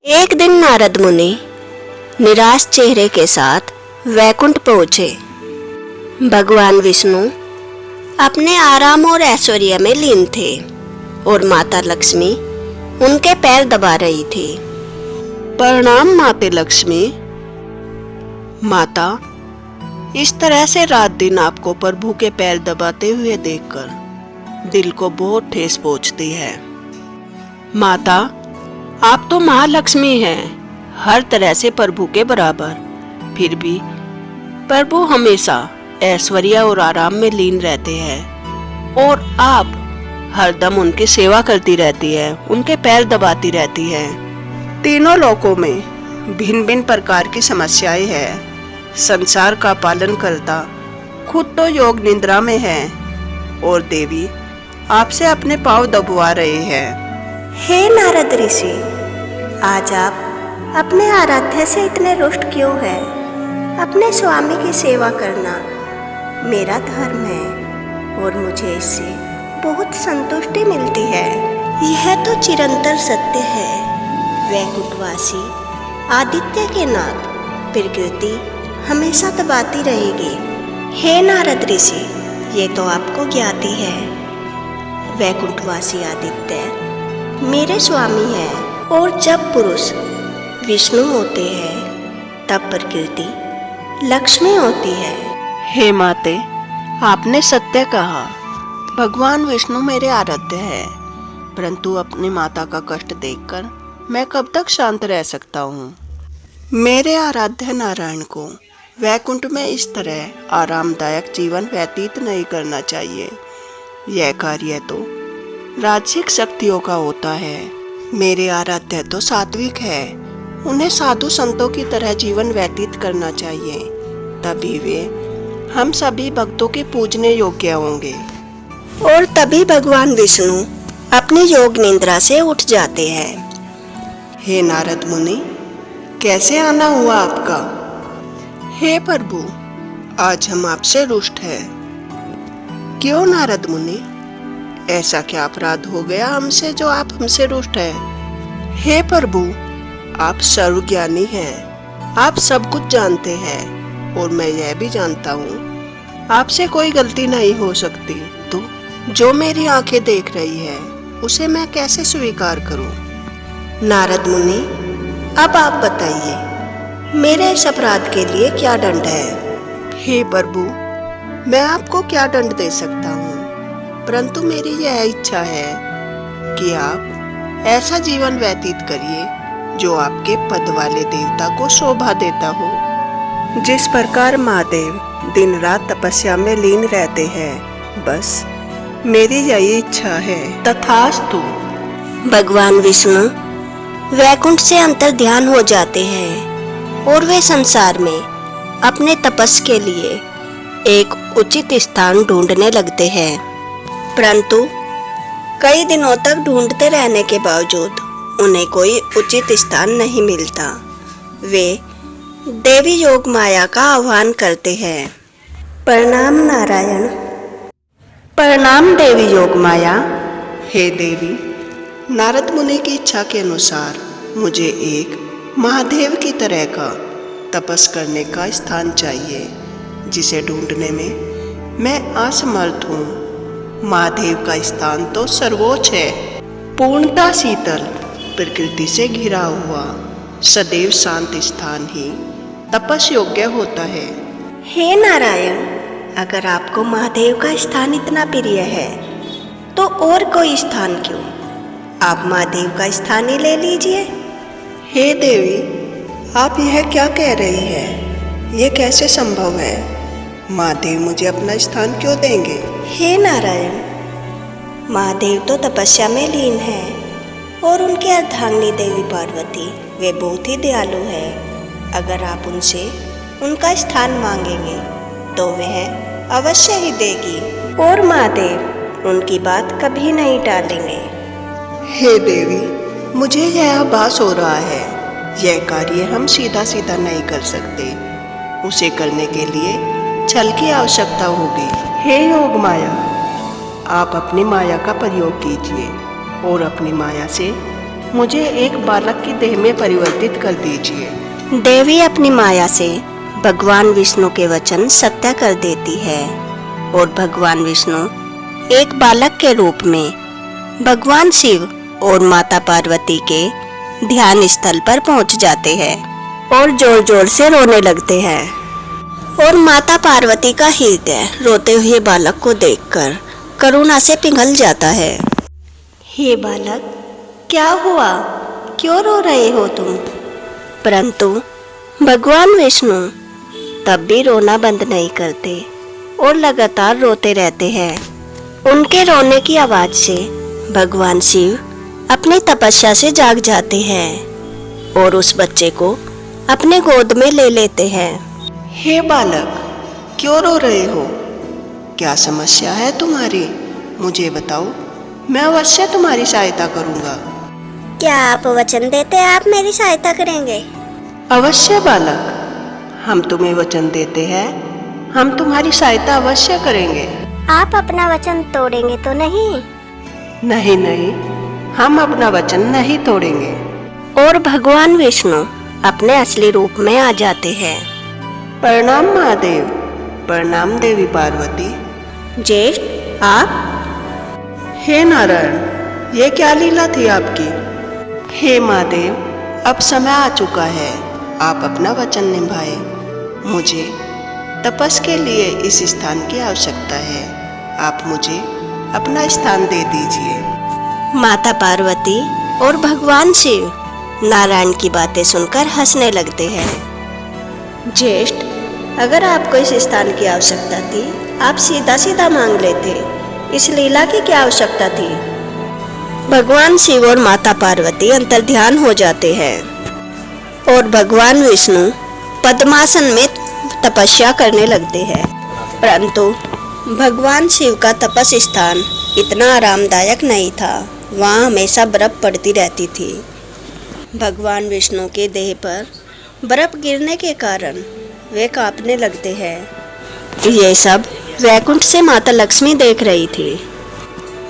एक दिन नारद मुनि निराश चेहरे के साथ वैकुंठ पहुंचे। भगवान विष्णु अपने आराम और ऐश्वर्य में लीन थे और माता लक्ष्मी उनके पैर दबा रही थी। प्रणाम माते लक्ष्मी। माता, इस तरह से रात दिन आपको प्रभु के पैर दबाते हुए देखकर दिल को बहुत ठेस पहुंचती है। माता, आप तो महालक्ष्मी हैं, हर तरह से प्रभु के बराबर। फिर भी प्रभु हमेशा ऐश्वर्य और आराम में लीन रहते हैं और आप हरदम उनकी सेवा करती रहती है, उनके पैर दबाती रहती है। तीनों लोकों में भिन्न भिन्न प्रकार की समस्याएं हैं। संसार का पालन करता खुद तो योग निद्रा में है और देवी आपसे अपने पांव दबवा रहे हैं। हे नारद ऋषि, आज आप अपने आराध्य से इतने रुष्ट क्यों हैं? अपने स्वामी की सेवा करना मेरा धर्म है और मुझे इससे बहुत संतुष्टि मिलती है। यह तो चिरंतर सत्य है। वैकुंठवासी आदित्य के नाथ प्रकृति हमेशा दबाती रहेगी। हे नारद ऋषि, ये तो आपको ज्ञात ही है। वैकुंठवासी आदित्य मेरे स्वामी है और जब पुरुष विष्णु होते हैं तब प्रकृति लक्ष्मी होती है। हे माते, आपने सत्य कहा। भगवान विष्णु मेरे आराध्य है, परंतु अपनी माता का कष्ट देखकर मैं कब तक शांत रह सकता हूँ। मेरे आराध्य नारायण को वैकुंठ में इस तरह आरामदायक जीवन व्यतीत नहीं करना चाहिए। यह कार्य तो राजसिक शक्तियों का होता है। मेरे आराध्य तो सात्विक है, उन्हें साधु संतों की तरह जीवन व्यतीत करना चाहिए, तभी वे हम सभी भक्तों के पूजने योग्य होंगे। और तभी भगवान विष्णु अपनी योग निद्रा से उठ जाते हैं। हे नारद मुनि, कैसे आना हुआ आपका? हे प्रभु, आज हम आपसे रुष्ट हैं। क्यों नारद मुनि, ऐसा क्या अपराध हो गया हमसे जो आप हमसे रुष्ट हैं? हे प्रभु, आप सर्वज्ञानी हैं, आप सब कुछ जानते हैं और मैं यह भी जानता हूँ आपसे कोई गलती नहीं हो सकती। तो जो मेरी आंखें देख रही है उसे मैं कैसे स्वीकार करूँ? नारद मुनि, अब आप बताइए, मेरे इस अपराध के लिए क्या दंड है? हे प्रभु, मैं आपको क्या दंड दे सकता हूँ, परंतु मेरी यह इच्छा है कि आप ऐसा जीवन व्यतीत करिए जो आपके पद वाले देवता को शोभा देता हो। जिस प्रकार महादेव दिन रात तपस्या में लीन रहते हैं, बस मेरी यही इच्छा है। तथास्तु। भगवान विष्णु वैकुंठ से अंतर ध्यान हो जाते हैं और वे संसार में अपने तपस्या के लिए एक उचित स्थान ढूंढने लगते हैं, परंतु कई दिनों तक ढूंढते रहने के बावजूद उन्हें कोई उचित स्थान नहीं मिलता। वे देवी योग माया का आह्वान करते हैं। प्रणाम नारायण। प्रणाम देवी योग माया। हे देवी, नारद मुनि की इच्छा के अनुसार मुझे एक महादेव की तरह का तपस करने का स्थान चाहिए, जिसे ढूंढने में मैं असमर्थ हूँ। महादेव का स्थान तो सर्वोच्च है, पूर्णता शीतल, प्रकृति से घिरा हुआ, सदैव शांत स्थान ही तपस योग्य होता है। हे नारायण, अगर आपको महादेव का स्थान इतना प्रिय है तो और कोई स्थान क्यों, आप महादेव का स्थान ही ले लीजिए। हे देवी, आप यह क्या कह रही है? यह कैसे संभव है? महादेव मुझे अपना स्थान क्यों देंगे? हे नारायण, महादेव तो तपस्या में लीन है और उनकी अर्धांगिनी देवी पार्वती वे बहुत ही दयालु है। अगर आप उनसे उनका स्थान मांगेंगे तो वह अवश्य ही देगी और महादेव उनकी बात कभी नहीं टालेंगे। हे देवी, मुझे यह आभास हो रहा है, यह कार्य हम सीधा सीधा नहीं कर सकते। उसे करने के लिए छल की आवश्यकता होगी। हे योग माया, आप अपनी माया का प्रयोग कीजिए और अपनी माया से मुझे एक बालक की देह में परिवर्तित कर दीजिए। देवी अपनी माया से भगवान विष्णु के वचन सत्य कर देती है और भगवान विष्णु एक बालक के रूप में भगवान शिव और माता पार्वती के ध्यान स्थल पर पहुंच जाते हैं और जोर जोर से रोने लगते हैं। और माता पार्वती का हृदय रोते हुए बालक को देखकर करुणा से पिघल जाता है। हे बालक, क्या हुआ? क्यों रो रहे हो तुम? परंतु भगवान विष्णु तब भी रोना बंद नहीं करते और लगातार रोते रहते हैं। उनके रोने की आवाज से भगवान शिव अपनी तपस्या से जाग जाते हैं और उस बच्चे को अपने गोद में ले लेते हैं। हे बालक, क्यों रो रहे हो? क्या समस्या है तुम्हारी? मुझे बताओ, मैं अवश्य तुम्हारी सहायता करूंगा। क्या आप वचन देते हैं आप मेरी सहायता करेंगे? अवश्य बालक, हम तुम्हें वचन देते हैं, हम तुम्हारी सहायता अवश्य करेंगे। आप अपना वचन तोड़ेंगे तो नहीं? नहीं नहीं, हम अपना वचन नहीं तोड़ेंगे। और भगवान विष्णु अपने असली रूप में आ जाते हैं। प्रणाम महादेव। प्रणाम देवी पार्वती। ज्येष्ठ, आप? हे नारायण, ये क्या लीला थी आपकी? हे महादेव, अब समय आ चुका है, आप अपना वचन निभाए। मुझे तपस के लिए इस स्थान की आवश्यकता है, आप मुझे अपना स्थान दे दीजिए। माता पार्वती और भगवान शिव नारायण की बातें सुनकर हंसने लगते हैं। ज्येष्ठ, अगर आपको इस स्थान की आवश्यकता थी, आप सीधा सीधा मांग लेते। इस लीला की क्या आवश्यकता थी? भगवान शिव और माता पार्वती अंतर्ध्यान हो जाते हैं और भगवान विष्णु पद्मासन में तपस्या करने लगते हैं। परंतु भगवान शिव का तपस स्थान इतना आरामदायक नहीं था, वहाँ हमेशा बर्फ पड़ती रहती थी। भगवान विष्णु के देह पर बर्फ गिरने के कारण वे कांपने लगते हैं। ये सब वैकुंठ से माता लक्ष्मी देख रही थी।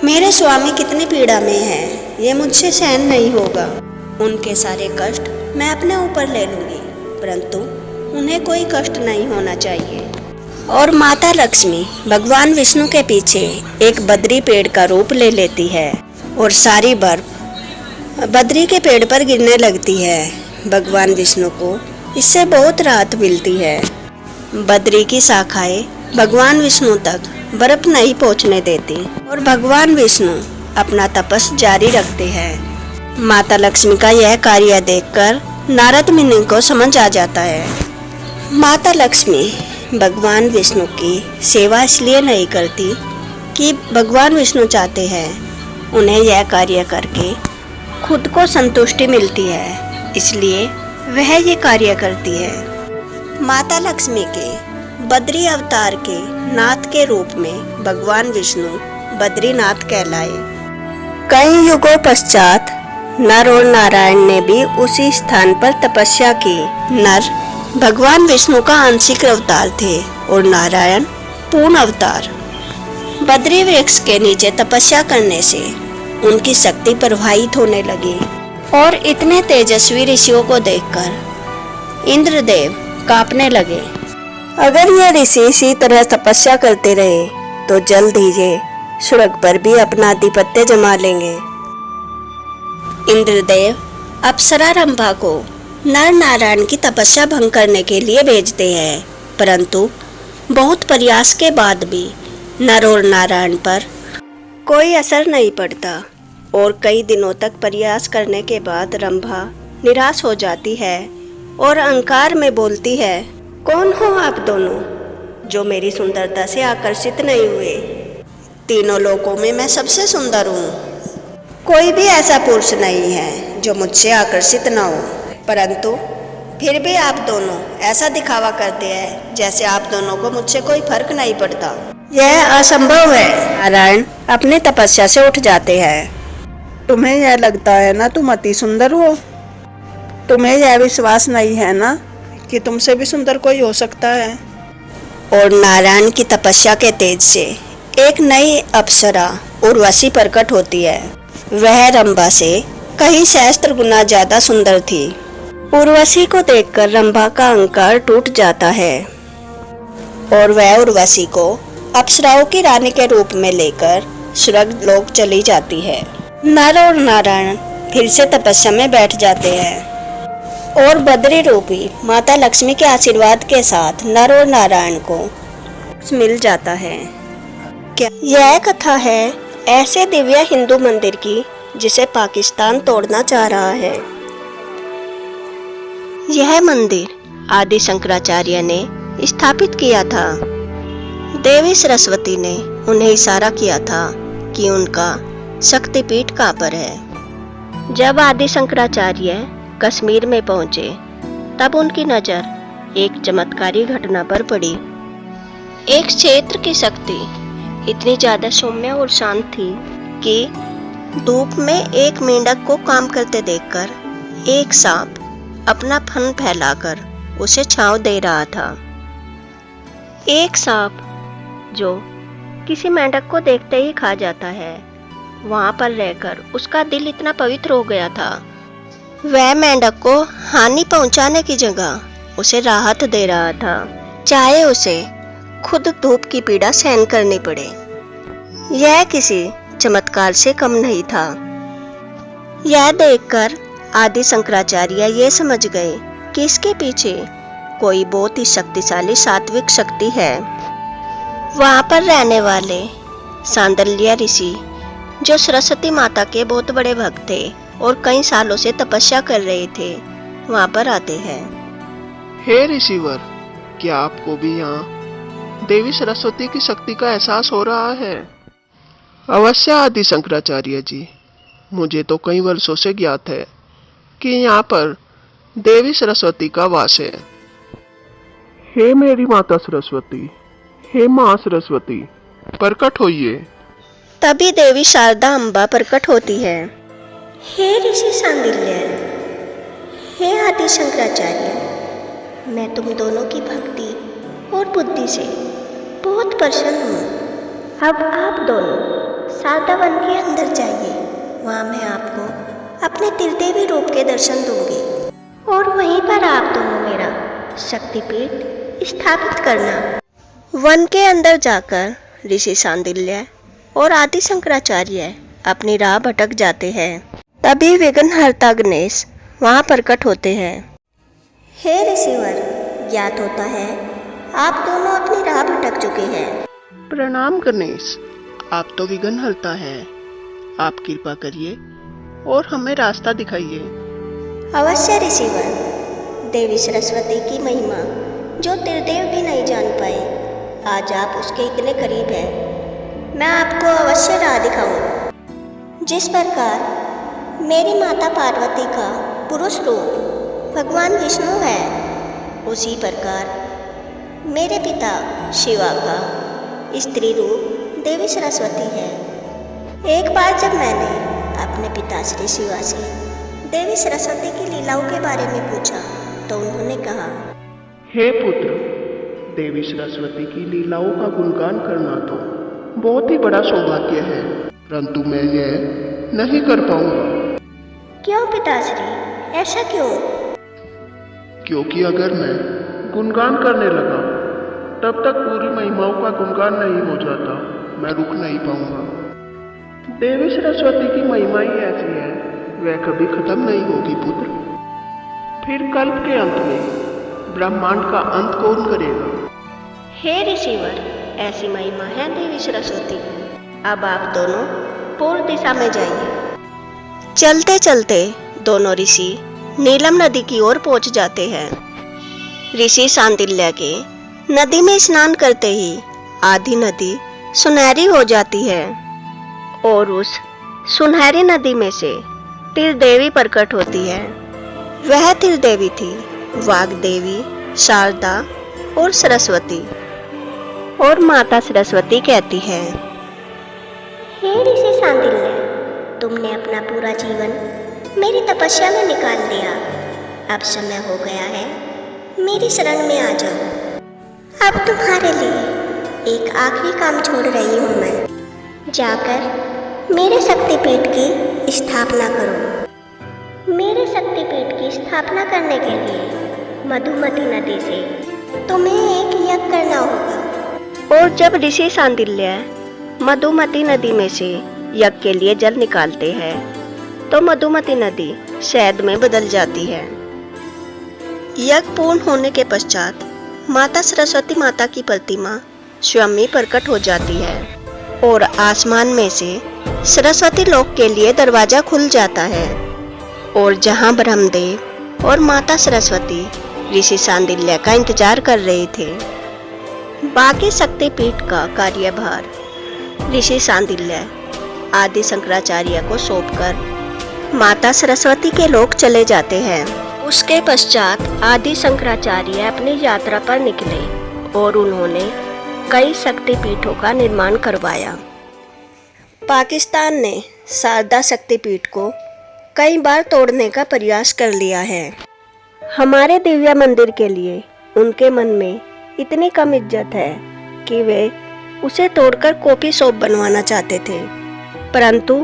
मेरे स्वामी कितनी पीड़ा में हैं, ये मुझसे सहन नहीं होगा। उनके सारे कष्ट मैं अपने ऊपर ले लूँगी, परंतु उन्हें कोई कष्ट नहीं होना चाहिए। और माता लक्ष्मी भगवान विष्णु के पीछे एक बद्री पेड़ का रूप ले लेती है और सारी बर्फ बद्री के पेड़ पर गिरने लगती है। भगवान विष्णु को इससे बहुत राहत मिलती है। बद्री की शाखाएं भगवान विष्णु तक बर्फ नहीं पहुंचने देती और भगवान विष्णु अपना तपस जारी रखते हैं। माता लक्ष्मी का यह कार्य देखकर नारद मुनि को समझ आ जाता है। माता लक्ष्मी भगवान विष्णु की सेवा इसलिए नहीं करती कि भगवान विष्णु चाहते हैं उन्हें यह कार्य करके खुद को संतुष्टि मिलती है, इसलिए वह ये कार्य करती है। माता लक्ष्मी के बद्री अवतार के नाथ के रूप में भगवान विष्णु बद्रीनाथ कहलाए। कई युगों पश्चात नर और नारायण ने भी उसी स्थान पर तपस्या की। नर भगवान विष्णु का आंशिक अवतार थे और नारायण पूर्ण अवतार। बद्री वृक्ष के नीचे तपस्या करने से उनकी शक्ति प्रवाहित होने लगी और इतने तेजस्वी ऋषियों को देखकर इंद्रदेव कांपने लगे। अगर ये ऋषि इसी तरह तपस्या करते रहे तो जल्द ही ये स्वर्ग पर भी अपना आधिपत्य जमा लेंगे। इंद्रदेव अप्सरा रंभा को नर नारायण की तपस्या भंग करने के लिए भेजते हैं, परंतु बहुत प्रयास के बाद भी नर और नारायण पर कोई असर नहीं पड़ता और कई दिनों तक प्रयास करने के बाद रंभा निराश हो जाती है और अहंकार में बोलती है, कौन हो आप दोनों जो मेरी सुंदरता से आकर्षित नहीं हुए? तीनों लोकों में मैं सबसे सुंदर हूँ। कोई भी ऐसा पुरुष नहीं है जो मुझसे आकर्षित न हो, परंतु फिर भी आप दोनों ऐसा दिखावा करते हैं जैसे आप दोनों को मुझसे कोई फर्क नहीं पड़ता। यह असंभव है। नारायण अपनी तपस्या से उठ जाते हैं। तुम्हें यह लगता है ना तुम अति सुंदर हो? तुम्हें यह विश्वास नहीं है ना कि तुमसे भी सुंदर कोई हो सकता है? और नारायण की तपस्या के तेज से एक नई अप्सरा उर्वशी प्रकट होती है। वह रंभा से कहीं सहस्त्र गुना ज्यादा सुंदर थी। उर्वशी को देखकर रंभा का अहंकार टूट जाता है और वह उर्वशी को अप्सराओं की रानी के रूप में लेकर स्वर्ग लोक चली जाती है। नर और नारायण फिर से तपस्या में बैठ जाते हैं और बद्री रूपी माता लक्ष्मी के आशीर्वाद के साथ नर और नारायण को मिल जाता है। क्या यह कथा है ऐसे दिव्य हिंदू मंदिर की जिसे पाकिस्तान तोड़ना चाह रहा है। यह मंदिर आदि शंकराचार्य ने स्थापित किया था। देवी सरस्वती ने उन्हें इशारा किया था कि उनका शक्तिपीठ कहाँ पर है। जब आदि शंकराचार्य कश्मीर में पहुंचे तब उनकी नजर एक चमत्कारी घटना पर पड़ी। एक क्षेत्र की शक्ति इतनी ज्यादा सौम्य और शांत थी कि धूप में एक मेंढक को काम करते देखकर एक सांप अपना फन फैलाकर उसे छांव दे रहा था। एक सांप जो किसी मेंढक को देखते ही खा जाता है, वहां पर रहकर उसका दिल इतना पवित्र हो गया था। वह मेंढक को हानि पहुंचाने की जगह उसे राहत दे रहा था, चाहे उसे खुद धूप की पीड़ा सहन करनी पड़े। यह किसी चमत्कार से कम नहीं था। यह देखकर आदि शंकराचार्य ये समझ गए कि इसके पीछे कोई बहुत ही शक्तिशाली सात्विक शक्ति है। वहां पर रहने वाले सांदल्य ऋषि, जो सरस्वती माता के बहुत बड़े भक्त थे और कई सालों से तपस्या कर रहे थे, वहां पर आते हैं। हे ऋषिवर, क्या आपको भी यहाँ देवी सरस्वती की शक्ति का एहसास हो रहा है? अवश्य आदि शंकराचार्य जी, मुझे तो कई वर्षों से ज्ञात है कि यहाँ पर देवी सरस्वती का वास है। हे मेरी माता सरस्वती, हे माँ सरस्वती, प्रकट होइए। तभी देवी शारदा अम्बा प्रकट होती है। हे ऋषि सांडिल्य, हे आदि शंकराचार्य, मैं तुम दोनों की भक्ति और बुद्धि से बहुत प्रसन्न हूँ। अब आप दोनों शारदा वन के अंदर जाइए, वहाँ मैं आपको अपने त्रिदेवी रूप के दर्शन दूंगी और वहीं पर आप दोनों मेरा शक्तिपीठ स्थापित करना। वन के अंदर जाकर ऋषि सांडिल्य और आदि शंकराचार्य अपनी राह भटक जाते हैं। तभी विघ्नहर्ता गणेश वहाँ प्रकट होते हैं। हे ऋषिवर, ज्ञात होता है आप दोनों अपनी राह भटक चुके हैं। प्रणाम गणेश, आप तो विघ्नहर्ता है। आप कृपा करिए और हमें रास्ता दिखाइए। अवश्य ऋषिवर, देवी सरस्वती की महिमा जो त्रिदेव भी नहीं जान पाए, आज आप उसके इतने करीब हैं। मैं आपको अवश्य राह दिखाऊं। जिस प्रकार मेरी माता पार्वती का पुरुष रूप भगवान विष्णु है, उसी प्रकार मेरे पिता शिवा का स्त्री रूप देवी सरस्वती है। एक बार जब मैंने अपने पिता श्री शिवा से देवी सरस्वती की लीलाओं के बारे में पूछा तो उन्होंने कहा, हे पुत्र, देवी सरस्वती की लीलाओं का गुणगान करना तो बहुत ही बड़ा सौभाग्य है, परंतु मैं यह नहीं कर पाऊंगा। क्यों पिताश्री, ऐसा क्यों? क्योंकि अगर मैं गुणगान करने लगा तब तक पूरी महिमाओं का गुणगान नहीं हो जाता, मैं रुक नहीं पाऊंगा। देवी सरस्वती की महिमा ही ऐसी है, वह कभी खत्म नहीं होगी पुत्र। फिर कल्प के अंत में ब्रह्मांड का अंत कौन करेगा? हे ऋषिवर, ऐसी महिमा है देवी सरस्वती। अब आप दोनों पूर्व दिशा में जाइए। चलते चलते दोनों ऋषि नीलम नदी की ओर पहुंच जाते हैं। ऋषि सांडिल्य के नदी में स्नान करते ही आधी नदी सुनहरी हो जाती है और उस सुनहरी नदी में से त्रिदेवी प्रकट होती है। वह त्रिदेवी थी वाग्देवी, शारदा और सरस्वती। और माता सरस्वती कहती है, हे ऋषि सांडिल्य, तुमने अपना पूरा जीवन मेरी तपस्या में निकाल दिया। अब समय हो गया है, मेरी शरण में आ जाओ। अब तुम्हारे लिए एक आखिरी काम छोड़ रही हूँ मैं। जाकर मेरे शक्तिपीठ की स्थापना करो। मेरे शक्तिपीठ की स्थापना करने के लिए मधुमती नदी से तुम्हें एक यज्ञ करना होगा। और जब ऋषि सांडिल्य मधुमती नदी में से यज्ञ के लिए जल निकालते हैं तो मधुमती नदी शहद में बदल जाती है। यज्ञ पूर्ण होने के पश्चात माता सरस्वती माता की प्रतिमा स्वयं में प्रकट हो जाती है और आसमान में से सरस्वती लोक के लिए दरवाजा खुल जाता है और जहां ब्रह्मदेव और माता सरस्वती ऋषि सांडिल्य का इंतजार कर रहे थे। बाकी शक्तिपीठ का कार्यभार ऋषि सांडिल्य आदि शंकराचार्य को सौंपकर माता सरस्वती के लोक चले जाते हैं। उसके पश्चात आदि शंकराचार्य अपनी यात्रा पर निकले और उन्होंने कई शक्तिपीठों का निर्माण करवाया। पाकिस्तान ने शारदा शक्तिपीठ को कई बार तोड़ने का प्रयास कर लिया है। हमारे दिव्य मंदिर के लिए उनके मन में इतनी कम इज्जत है कि वे उसे तोड़कर कॉफी शॉप बनवाना चाहते थे, परंतु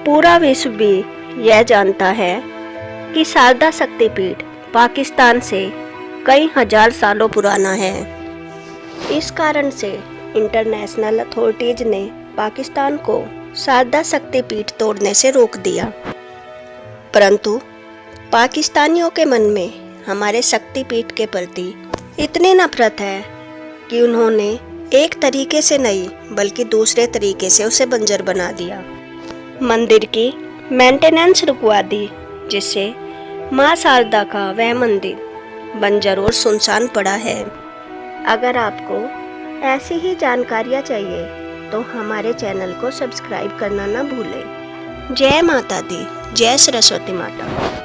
पूरा विश्व भी यह जानता है कि शारदा शक्तिपीठ पाकिस्तान से कई हजार सालों पुराना है। इस कारण से इंटरनेशनल अथॉरिटीज ने पाकिस्तान को शारदा शक्तिपीठ तोड़ने से रोक दिया, परंतु पाकिस्तानियों के मन में हमारे शक्तिपीठ के प्रति इतनी नफरत है कि उन्होंने एक तरीके से नहीं बल्कि दूसरे तरीके से उसे बंजर बना दिया। मंदिर की मेंटेनेंस रुकवा दी, जिससे मां शारदा का वह मंदिर बंजर और सुनसान पड़ा है। अगर आपको ऐसी ही जानकारियाँ चाहिए तो हमारे चैनल को सब्सक्राइब करना ना भूलें। जय माता दी, जय सरस्वती माता।